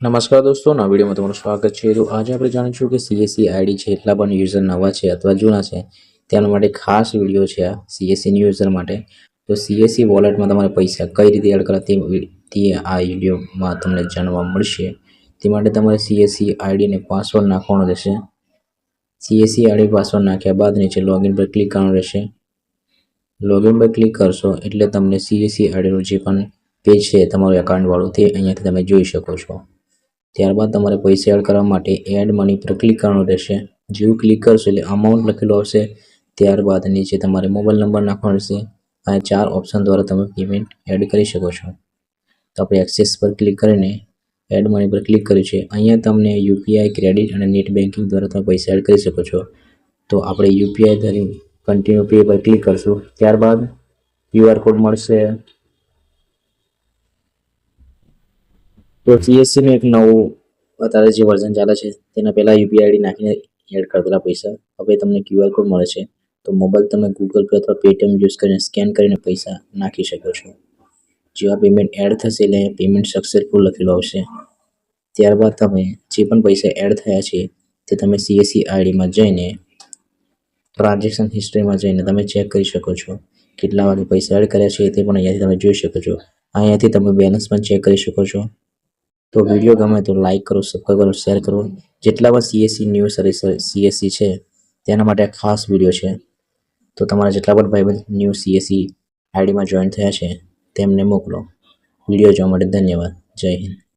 નમસ્કાર દોસ્તો, નવા વિડીયોમાં તમારું સ્વાગત છે। તો આજે આપણે જાણીશું કે સીએસસી આઈડી છે એટલા પણ યુઝર નવા છે અથવા જૂના છે તેના માટે ખાસ વિડીયો છે આ સીએસસી યુઝર માટે। તો સીએસસી વોલેટમાં તમારે પૈસા કઈ રીતે એડ કરવા તે આ વિડીયોમાં તમને જાણવા મળશે। તે માટે તમારે સીએસસી આઈડીને પાસવર્ડ નાખવાનો રહેશે। સીએસસી આઈડી પાસવર્ડ નાખ્યા બાદ નીચે લોગિન પર ક્લિક કરવાનું રહેશે। લોગિન પર ક્લિક કરશો એટલે તમને સીએસસી આઈડીનું જે પણ પેજ છે તમારું એકાઉન્ટ વાળું તે અહીંયાથી તમે જોઈ શકો છો। ત્યારબાદ તમારે પૈસા એડ કરવા માટે એડ મની પર ક્લિક કરવાનું રહેશે। જેવું ક્લિક કરશો એટલે અમાઉન્ટ લખેલું આવશે। ત્યારબાદ નીચે તમારે મોબાઈલ નંબર નાખવાનો રહેશે। આ 4 ઓપ્શન દ્વારા તમે પેમેન્ટ એડ કરી શકો છો। તો આપણે એક્સેસ પર ક્લિક કરીને એડ મની પર ક્લિક કર્યું છે। અહીંયા તમને યુપીઆઈ, ક્રેડિટ અને નેટ બેન્કિંગ દ્વારા તમે પૈસા એડ કરી શકો છો। તો આપણે યુપીઆઈ ધરી કન્ટિન્યુ પે પર ક્લિક કરશું। ત્યારબાદ ક્યુઆર કોડ મળશે। તો સીએસસીનું એક નવું અત્યારે જે વર્ઝન ચાલે છે તેના પહેલાં યુપીઆઈ આઈડી નાખીને એડ કરતા પૈસા હવે તમને ક્યુઆર કોડ મળે છે। તો મોબાઈલ તમે ગૂગલ પે અથવા પેટીએમ યુઝ કરીને સ્કેન કરીને પૈસા નાખી શકો છો। જેવા પેમેન્ટ એડ થશે એટલે પેમેન્ટ સક્સેસફુલ લખેલું આવશે। ત્યારબાદ તમે જે પણ પૈસા એડ થયા છે તે તમે સીએસસી આઈડીમાં જઈને ટ્રાન્ઝેક્શન હિસ્ટ્રીમાં જઈને તમે ચેક કરી શકો છો। કેટલા વાગે પૈસા એડ કર્યા છે તે પણ અહીંયાથી તમે જોઈ શકો છો। અહીંયાથી તમે બેલેન્સ પણ ચેક કરી શકો છો। તો વિડીયો ગમે તો લાઇક કરો, સબસ્ક્રાઈબ કરો, શેર કરો। જેટલા પણ સીએસસી ન્યૂઝ સીએસસી છે તેના માટે ખાસ વિડીયો છે। તો તમારા જેટલા પણ ભાઈબંધ ન્યૂ સીએસસી આઈડીમાં જોઈન થયા છે તેમને મોકલો। વિડીયો જોવા માટે ધન્યવાદ। જય હિન્દ।